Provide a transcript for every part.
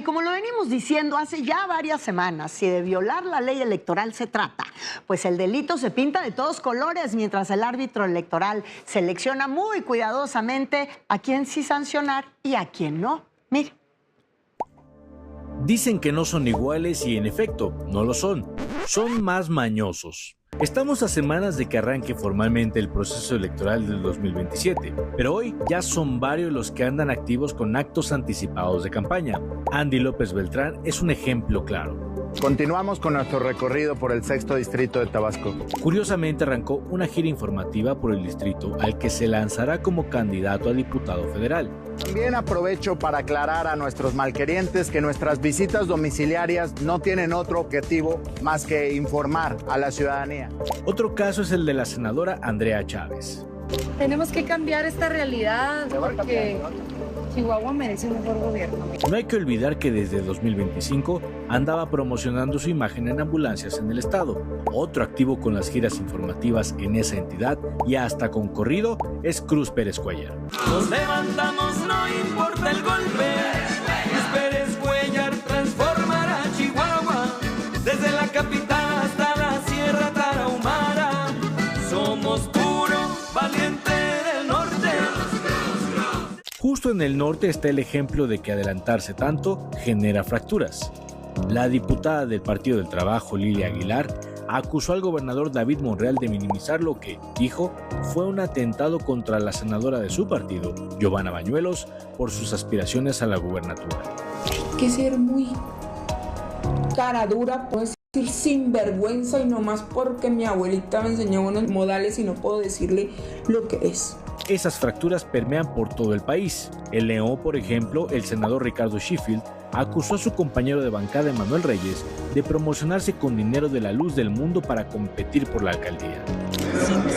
Y como lo venimos diciendo hace ya varias semanas, si de violar la ley electoral se trata, pues el delito se pinta de todos colores mientras el árbitro electoral selecciona muy cuidadosamente a quién sí sancionar y a quién no. Mire. Dicen que no son iguales y en efecto, no lo son. Son más mañosos. Estamos a semanas de que arranque formalmente el proceso electoral del 2027, pero hoy ya son varios los que andan activos con actos anticipados de campaña. Andy López Beltrán es un ejemplo claro. Continuamos con nuestro recorrido por el 6º distrito de Tabasco. Curiosamente arrancó una gira informativa por el distrito al que se lanzará como candidato a diputado federal. También aprovecho para aclarar a nuestros malquerientes que nuestras visitas domiciliarias no tienen otro objetivo más que informar a la ciudadanía. Otro caso es el de la senadora Andrea Chávez. Tenemos que cambiar esta realidad porque Chihuahua merece un mejor gobierno. No hay que olvidar que desde 2025 andaba promocionando su imagen en ambulancias en el estado. Otro activo con las giras informativas en esa entidad y hasta con corrido es Cruz Pérez Cuellar. Nos levantamos, no importa el golpe. Cruz Pérez Cuellar transformará Chihuahua desde la capital hasta la Sierra Tarahumara. Somos puro valiente del norte. Justo en el norte está el ejemplo de que adelantarse tanto genera fracturas. La diputada del Partido del Trabajo, Lilia Aguilar, acusó al gobernador David Monreal de minimizar lo que, dijo, fue un atentado contra la senadora de su partido, Giovanna Bañuelos, por sus aspiraciones a la gubernatura. Hay que ser muy cara dura, pues decir sinvergüenza y nomás porque mi abuelita me enseñó unos modales y no puedo decirle lo que es. Esas fracturas permean por todo el país. En León, por ejemplo, el senador Ricardo Sheffield acusó a su compañero de bancada Emanuel Reyes de promocionarse con dinero de la luz del mundo para competir por la alcaldía.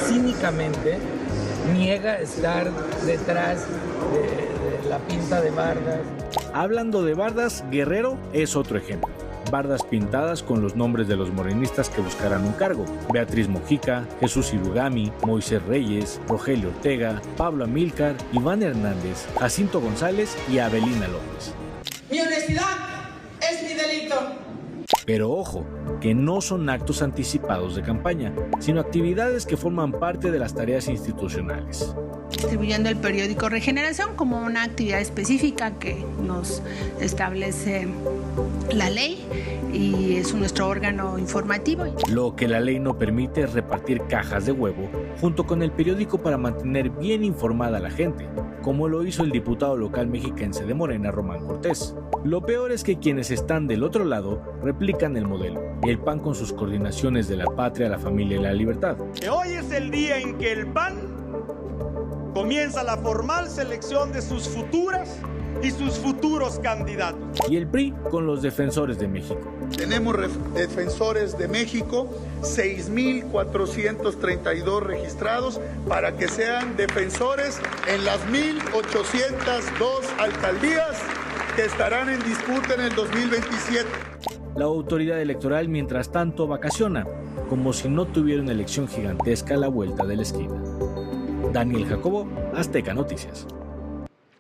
Cínicamente niega estar detrás de la pinta de bardas. Hablando de bardas, Guerrero es otro ejemplo. Bardas pintadas con los nombres de los morenistas que buscarán un cargo: Beatriz Mojica, Jesús Irugami, Moisés Reyes, Rogelio Ortega, Pablo Amílcar, Iván Hernández, Jacinto González y Abelina López. Mi honestidad es mi delito. Pero ojo, que no son actos anticipados de campaña, sino actividades que forman parte de las tareas institucionales. Distribuyendo el periódico Regeneración como una actividad específica que nos establece la ley y es nuestro órgano informativo. Lo que la ley no permite es repartir cajas de huevo junto con el periódico para mantener bien informada a la gente, como lo hizo el diputado local mexiquense de Morena, Román Cortés. Lo peor es que quienes están del otro lado replican el modelo, el PAN con sus coordinaciones de la patria, la familia y la libertad. Hoy es el día en que el PAN comienza la formal selección de sus futuras y sus futuros candidatos. Y el PRI con los defensores de México. Tenemos defensores de México, 6,432 registrados para que sean defensores en las 1,802 alcaldías que estarán en disputa en el 2027. La autoridad electoral, mientras tanto, vacaciona, como si no tuviera una elección gigantesca a la vuelta de la esquina. Daniel Jacobo, Azteca Noticias.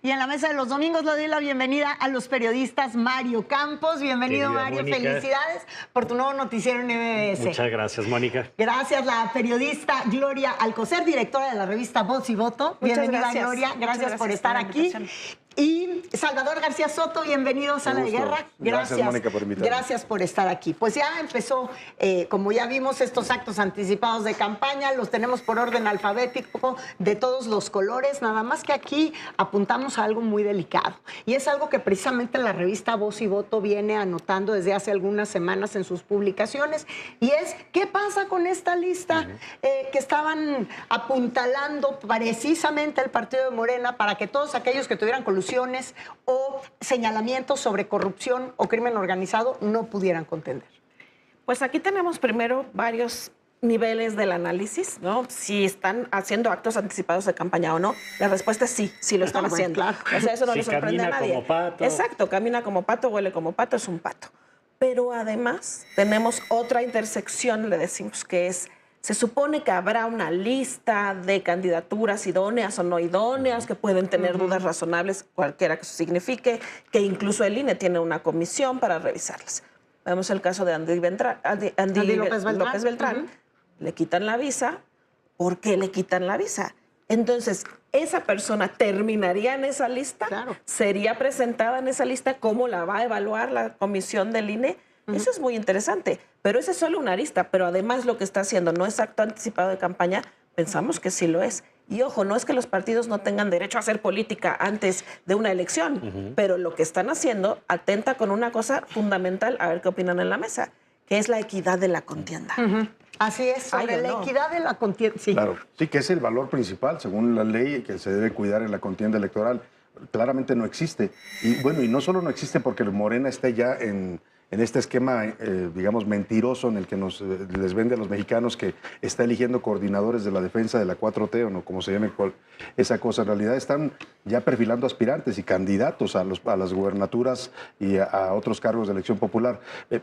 Y en la mesa de los domingos le doy la bienvenida a los periodistas Mario Campos. Bienvenido, Querida Mario. Mónica. Felicidades por tu nuevo noticiero en MBS. Muchas gracias, Mónica. Gracias, la periodista Gloria Alcocer, directora de la revista Voz y Voto. Muchas Bienvenida, gracias. Gloria. Gracias por estar por la aquí. invitación. Y Salvador García Soto, bienvenido, Sala de Guerra. Gracias, Mónica, por invitarme. Gracias por estar aquí. Pues ya empezó, como ya vimos, estos actos anticipados de campaña, los tenemos por orden alfabético de todos los colores, nada más que aquí apuntamos a algo muy delicado. Y es algo que precisamente la revista Voz y Voto viene anotando desde hace algunas semanas en sus publicaciones, y es, ¿qué pasa con esta lista que estaban apuntalando precisamente el partido de Morena para que todos aquellos que tuvieran colusiones o señalamientos sobre corrupción o crimen organizado no pudieran contender? Pues aquí tenemos primero varios niveles del análisis, ¿no? Si están haciendo actos anticipados de campaña o no. La respuesta es sí, sí lo están haciendo. Claro. O sea, eso no Si le sorprende a camina nadie. como pato. Exacto, camina como pato, huele como pato, es un pato. Pero además tenemos otra intersección, le decimos, que es Se supone que habrá una lista de candidaturas idóneas o no idóneas, que pueden tener dudas razonables, cualquiera que eso signifique, que incluso el INE tiene una comisión para revisarlas. Vemos el caso de Andy López Beltrán. Le quitan la visa. ¿Por qué le quitan la visa? Entonces, ¿esa persona terminaría en esa lista? Claro. ¿Sería presentada en esa lista? ¿Cómo la va a evaluar la comisión del INE? Eso es muy interesante, pero ese es solo una arista, pero además lo que está haciendo no es acto anticipado de campaña, pensamos que sí lo es. Y ojo, no es que los partidos no tengan derecho a hacer política antes de una elección, pero lo que están haciendo atenta con una cosa fundamental, a ver qué opinan en la mesa, que es la equidad de la contienda. Así es, sobre la equidad de la contienda. Sí. Claro, sí, que es el valor principal, según la ley, que se debe cuidar en la contienda electoral. Claramente no existe. Y bueno, y no solo no existe porque Morena está ya en este esquema, digamos, mentiroso en el que les vende a los mexicanos que está eligiendo coordinadores de la defensa de la 4T o no, como se llame esa cosa. En realidad están ya perfilando aspirantes y candidatos a las gubernaturas y a otros cargos de elección popular.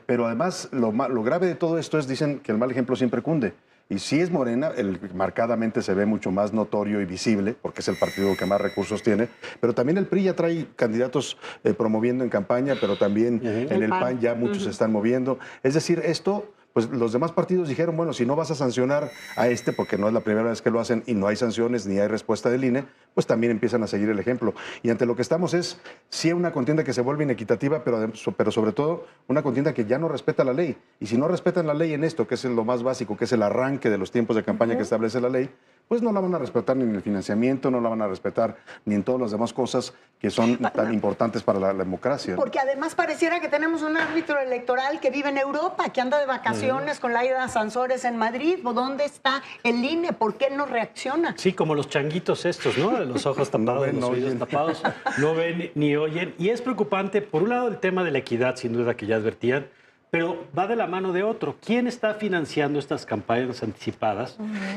Pero además, lo grave de todo esto es, dicen que el mal ejemplo siempre cunde. Y si es Morena, marcadamente se ve mucho más notorio y visible, porque es el partido que más recursos tiene, pero también el PRI ya trae candidatos promoviendo en campaña, pero también en el PAN ya muchos se están moviendo. Es decir, esto, pues los demás partidos dijeron, bueno, si no vas a sancionar a porque no es la primera vez que lo hacen y no hay sanciones ni hay respuesta del INE, pues también empiezan a seguir el ejemplo. Y ante lo que estamos es, sí, una contienda que se vuelve inequitativa, pero sobre todo una contienda que ya no respeta la ley. Y si no respetan la ley en esto, que es lo más básico, que es el arranque de los tiempos de campaña que establece la ley, pues no la van a respetar ni en el financiamiento, no la van a respetar ni en todas las demás cosas que son tan importantes para la democracia. Porque además pareciera que tenemos un árbitro electoral que vive en Europa, que anda de vacaciones con Laida Sansores en Madrid. ¿Dónde está el INE? ¿Por qué no reacciona? Sí, como los changuitos estos, ¿no? Los ojos tapados, los oídos tapados, no ven ni oyen. Y es preocupante, por un lado, el tema de la equidad, sin duda, que ya advertían, pero va de la mano de otro. ¿Quién está financiando estas campañas anticipadas?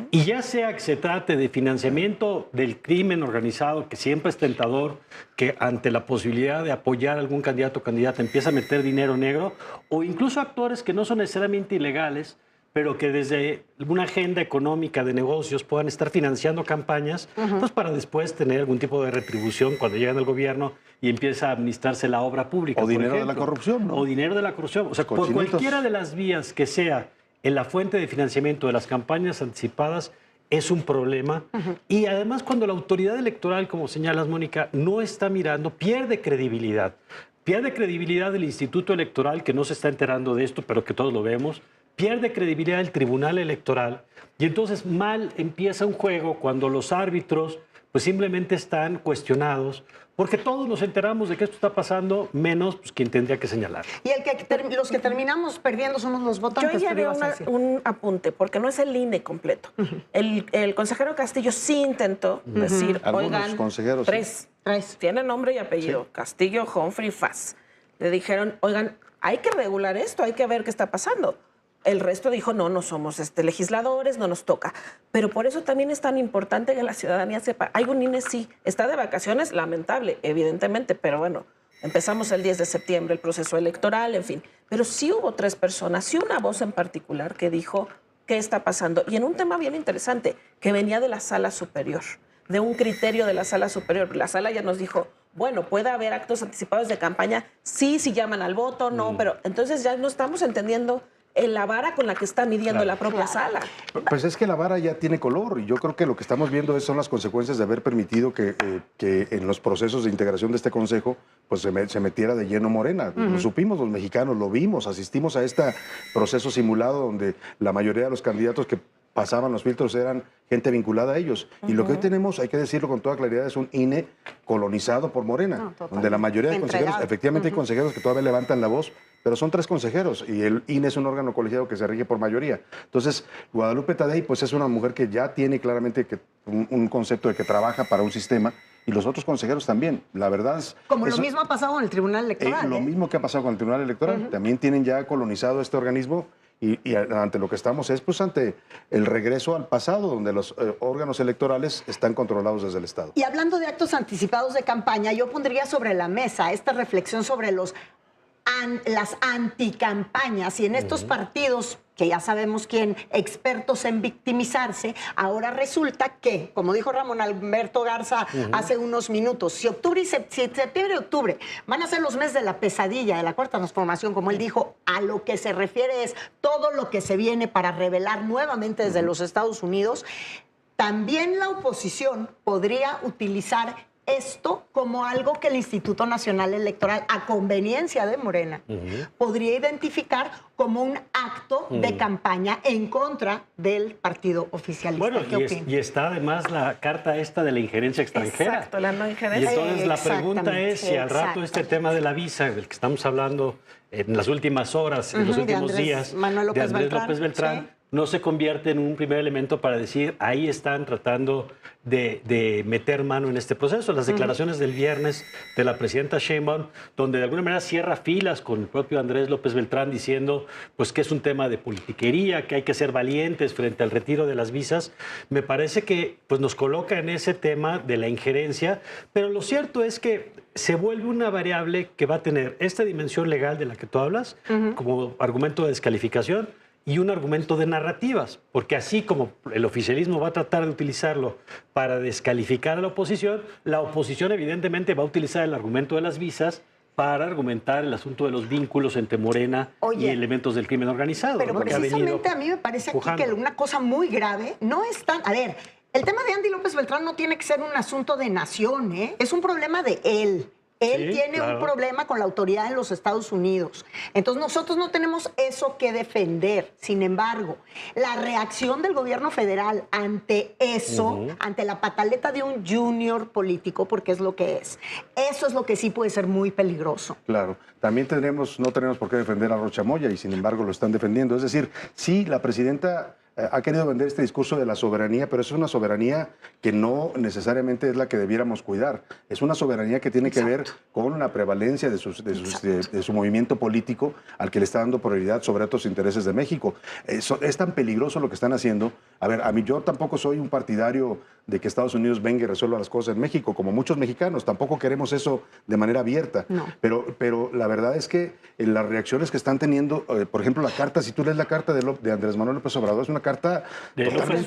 Y ya sea que se trate de financiamiento del crimen organizado, que siempre es tentador, que ante la posibilidad de apoyar a algún candidato o candidata empieza a meter dinero negro, o incluso actores que no son necesariamente ilegales, pero que desde una agenda económica de negocios puedan estar financiando campañas, pues para después tener algún tipo de retribución cuando llegan al gobierno y empieza a administrarse la obra pública. O dinero de la corrupción, ¿no? O dinero de la corrupción. O sea, por cualquiera de las vías que sea en la fuente de financiamiento de las campañas anticipadas, es un problema. Y además, cuando la autoridad electoral, como señalas, Mónica, no está mirando, pierde credibilidad. Pierde credibilidad el Instituto Electoral, que no se está enterando de esto, pero que todos lo vemos. Pierde credibilidad el Tribunal Electoral y entonces mal empieza un juego cuando los árbitros pues simplemente están cuestionados porque todos nos enteramos de que esto está pasando, menos pues, quien tendría que señalar. Y los que terminamos perdiendo somos los votantes. Yo ya haría un apunte, porque no es el INE completo. El consejero Castillo sí intentó decir, oigan, tres, tiene nombre y apellido, Castillo, Humphrey, Faz. Le dijeron, oigan, hay que regular esto, hay que ver qué está pasando. El resto dijo, no somos legisladores, no nos toca. Pero por eso también es tan importante que la ciudadanía sepa. Hay un INE, sí, está de vacaciones, lamentable, evidentemente, pero bueno, empezamos el 10 de septiembre, el proceso electoral, en fin. Pero sí hubo 3 personas, sí una voz en particular que dijo qué está pasando. Y en un tema bien interesante, que venía de la sala superior, de un criterio de la sala superior. La sala ya nos dijo, bueno, puede haber actos anticipados de campaña, sí, si llaman al voto, no, pero entonces ya no estamos entendiendo la vara con la que está midiendo la propia sala. Pues es que la vara ya tiene color y yo creo que lo que estamos viendo son las consecuencias de haber permitido que en los procesos de integración de este consejo pues se metiera de lleno Morena. Lo supimos los mexicanos, lo vimos, asistimos a este proceso simulado donde la mayoría de los candidatos que pasaban los filtros eran gente vinculada a ellos. Y lo que hoy tenemos, hay que decirlo con toda claridad, es un INE colonizado por Morena, donde la mayoría de consejeros, efectivamente hay consejeros que todavía levantan la voz, pero son 3 consejeros y el INE es un órgano colegiado que se rige por mayoría. Entonces, Guadalupe Tadei pues es una mujer que ya tiene claramente un concepto de que trabaja para un sistema y los otros consejeros también. La verdad es... Como lo mismo ha pasado con el Tribunal Electoral. Lo mismo que ha pasado con el Tribunal Electoral. También tienen ya colonizado este organismo y ante lo que estamos es pues ante el regreso al pasado, donde los órganos electorales están controlados desde el Estado. Y hablando de actos anticipados de campaña, yo pondría sobre la mesa esta reflexión sobre los las anticampañas y en estos partidos que ya sabemos quién, expertos en victimizarse, ahora resulta que, como dijo Ramón Alberto Garza hace unos minutos, si septiembre y octubre van a ser los meses de la pesadilla, de la cuarta transformación, como él dijo, a lo que se refiere es todo lo que se viene para revelar nuevamente desde los Estados Unidos, también la oposición podría utilizar esto como algo que el Instituto Nacional Electoral, a conveniencia de Morena, podría identificar como un acto de campaña en contra del partido oficialista. Bueno, y está además la carta esta de la injerencia extranjera. Exacto, la no injerencia. Y entonces la pregunta es si al rato este tema de la visa, del que estamos hablando en las últimas horas, en los últimos días, de Andrés López Beltrán, no se convierte en un primer elemento para decir, ahí están tratando de meter mano en este proceso. Las declaraciones del viernes de la presidenta Sheinbaum, donde de alguna manera cierra filas con el propio Andrés López Beltrán diciendo pues que es un tema de politiquería, que hay que ser valientes frente al retiro de las visas, me parece que pues nos coloca en ese tema de la injerencia, pero lo cierto es que se vuelve una variable que va a tener esta dimensión legal de la que tú hablas como argumento de descalificación, y un argumento de narrativas, porque así como el oficialismo va a tratar de utilizarlo para descalificar a la oposición evidentemente va a utilizar el argumento de las visas para argumentar el asunto de los vínculos entre Morena y elementos del crimen organizado. Pero precisamente a mí me parece aquí que una cosa muy grave no es tan... A ver, el tema de Andy López Beltrán no tiene que ser un asunto de nación, ¿eh? Es un problema de él. Él tiene un problema con la autoridad en los Estados Unidos. Entonces nosotros no tenemos eso que defender. Sin embargo, la reacción del gobierno federal ante eso, ante la pataleta de un junior político, porque es lo que es, eso es lo que sí puede ser muy peligroso. Claro. También no tenemos por qué defender a Rocha Moya y sin embargo lo están defendiendo. Es decir, sí, la presidenta ha querido vender este discurso de la soberanía, pero es una soberanía que no necesariamente es la que debiéramos cuidar. Es una soberanía que tiene que ver con la prevalencia de su movimiento político al que le está dando prioridad sobre otros intereses de México. Es tan peligroso lo que están haciendo. A ver, yo tampoco soy un partidario de que Estados Unidos venga y resuelva las cosas en México, como muchos mexicanos. Tampoco queremos eso de manera abierta. No. Pero la verdad es que las reacciones que están teniendo, por ejemplo, la carta, si tú lees la carta de Andrés Manuel López Obrador, es una carta de López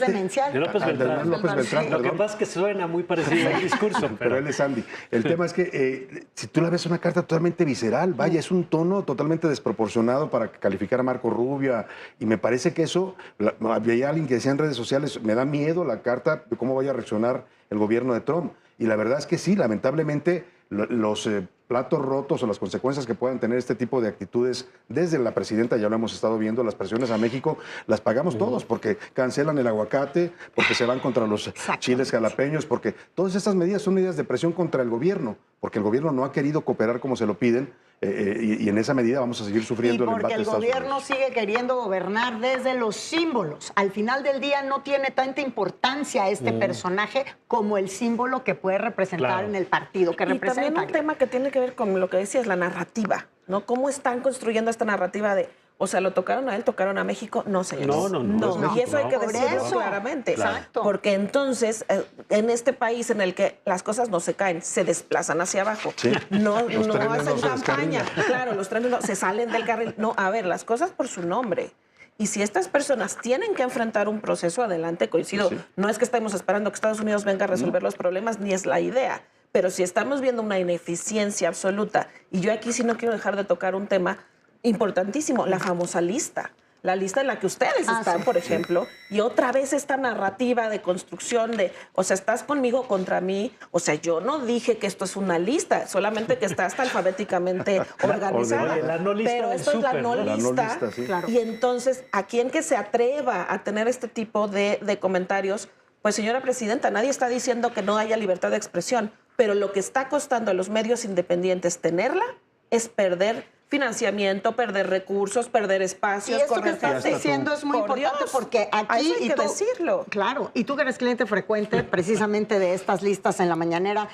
Beltrán. Lo que pasa es que suena muy parecido al discurso. Pero él es Andy. El tema es que si tú la ves, es una carta totalmente visceral. Vaya, es un tono totalmente desproporcionado para calificar a Marco Rubio. Y me parece que eso, había alguien que decía en redes sociales, me da miedo la carta de cómo vaya a reaccionar el gobierno de Trump. Y la verdad es que sí, lamentablemente los platos rotos o las consecuencias que puedan tener este tipo de actitudes desde la presidenta, ya lo hemos estado viendo, las presiones a México las pagamos todos, porque cancelan el aguacate, porque se van contra los chiles jalapeños, porque todas estas medidas son medidas de presión contra el gobierno, porque el gobierno no ha querido cooperar como se lo piden, y en esa medida vamos a seguir sufriendo el embate de Estados Unidos. Porque el gobierno sigue queriendo gobernar desde los símbolos. Al final del día no tiene tanta importancia este personaje como el símbolo que puede representar en el partido que representa. Y también un tema que tiene que ver con lo que decías, la narrativa, ¿no? ¿Cómo están construyendo esta narrativa de, o sea, lo tocaron a él, tocaron a México? No, señores. No. Y eso hay que decirlo claramente. Exacto. Porque entonces, en este país en el que las cosas no se caen, se desplazan hacia abajo. Sí. No hacen campaña. Claro, los trenes se salen del carril. No, a ver, las cosas por su nombre. Y si estas personas tienen que enfrentar un proceso, adelante, coincido. Sí. No es que estemos esperando que Estados Unidos venga a resolver los problemas, ni es la idea. Pero si estamos viendo una ineficiencia absoluta, y yo aquí sí no quiero dejar de tocar un tema importantísimo, la famosa lista. La lista en la que ustedes están, por ejemplo, y otra vez esta narrativa de construcción de, o sea, estás conmigo contra mí, o sea, yo no dije que esto es una lista, solamente que está hasta alfabéticamente organizada. La no lista pero esto es la no lista, claro. Y entonces, a quien que se atreva a tener este tipo de comentarios, pues señora presidenta, nadie está diciendo que no haya libertad de expresión, pero lo que está costando a los medios independientes tenerla es perder financiamiento, perder recursos, perder espacios. Y esto que estás diciendo es muy importante porque aquí... Hay que decirlo. Claro, y tú que eres cliente frecuente precisamente de estas listas en la mañanera,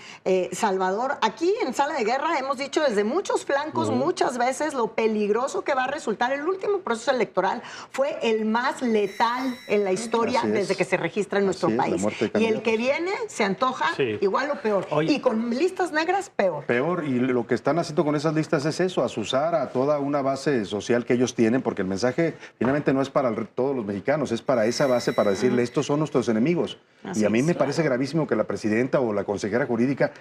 Salvador, aquí en Sala de Guerra hemos dicho desde muchos flancos muchas veces lo peligroso que va a resultar. El último proceso electoral fue el más letal en la historia desde que se registra en nuestro país. Y el que viene se antoja igual o peor. Oye, y con listas negras, peor. Peor, y lo que están haciendo con esas listas es eso, asusar recordar a toda una base social que ellos tienen, porque el mensaje finalmente no es para todos los mexicanos, es para esa base, para decirle, estos son nuestros enemigos. Y a mí me parece gravísimo que la presidenta o la consejera jurídica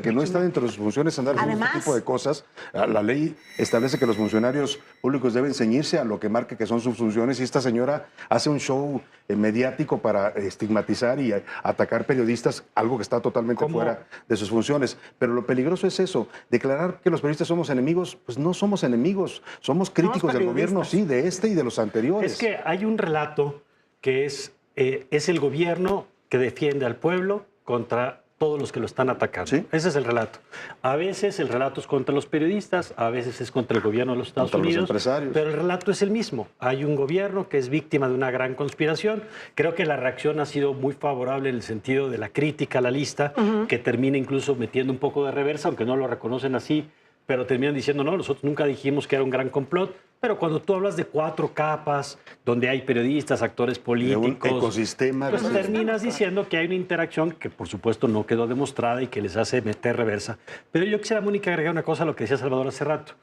que no está dentro de sus funciones andar haciendo este tipo de cosas. La ley establece que los funcionarios públicos deben ceñirse a lo que marque que son sus funciones, y esta señora hace un show mediático para estigmatizar y atacar periodistas, algo que está totalmente fuera de sus funciones. Pero lo peligroso es eso, declarar que los periodistas somos enemigos. Pues no somos enemigos, somos críticos del gobierno, sí, de este y de los anteriores. Es que hay un relato que es el gobierno que defiende al pueblo contra todos los que lo están atacando. ¿Sí? Ese es el relato. A veces el relato es contra los periodistas, a veces es contra el gobierno de los Estados Unidos, pero el relato es el mismo. Hay un gobierno que es víctima de una gran conspiración. Creo que la reacción ha sido muy favorable en el sentido de la crítica a la lista, que termina incluso metiendo un poco de reversa, aunque no lo reconocen así, pero terminan diciendo, no, nosotros nunca dijimos que era un gran complot. Pero cuando tú hablas de 4 capas, donde hay periodistas, actores políticos, de un ecosistema, pues terminas diciendo que hay una interacción que por supuesto no quedó demostrada y que les hace meter reversa. Pero yo quisiera, Mónica, agregar una cosa a lo que decía Salvador hace rato.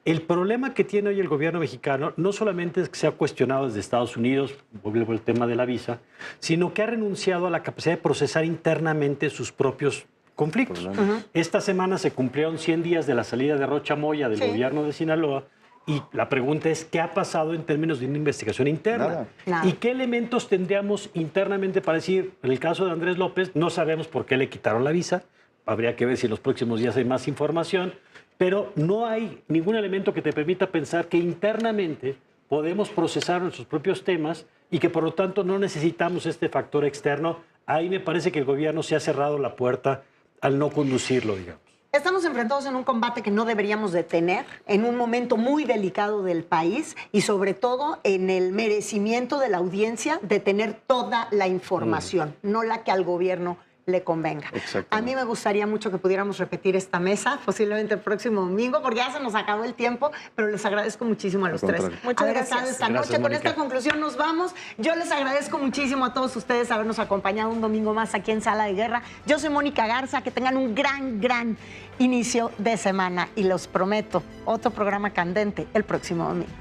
El problema que tiene hoy el gobierno mexicano no solamente es que se ha cuestionado desde Estados Unidos, vuelvo al tema de la visa, sino que ha renunciado a la capacidad de procesar internamente sus propios conflictos. Esta semana se cumplieron 100 días de la salida de Rocha Moya del gobierno de Sinaloa. Y la pregunta es, ¿qué ha pasado en términos de una investigación interna? Nada. ¿Y qué elementos tendríamos internamente para decir, en el caso de Andrés López, no sabemos por qué le quitaron la visa? Habría que ver si en los próximos días hay más información, pero no hay ningún elemento que te permita pensar que internamente podemos procesar nuestros propios temas y que por lo tanto no necesitamos este factor externo. Ahí me parece que el gobierno se ha cerrado la puerta al no conducirlo, digamos. Estamos enfrentados en un combate que no deberíamos de tener, en un momento muy delicado del país y sobre todo en el merecimiento de la audiencia de tener toda la información, no la que al gobierno le convenga. A mí me gustaría mucho que pudiéramos repetir esta mesa, posiblemente el próximo domingo, porque ya se nos acabó el tiempo, pero les agradezco muchísimo a los tres. Muchas gracias. Esta noche, con esta conclusión nos vamos. Yo les agradezco muchísimo a todos ustedes habernos acompañado un domingo más aquí en Sala de Guerra. Yo soy Mónica Garza, que tengan un gran inicio de semana y los prometo otro programa candente el próximo domingo.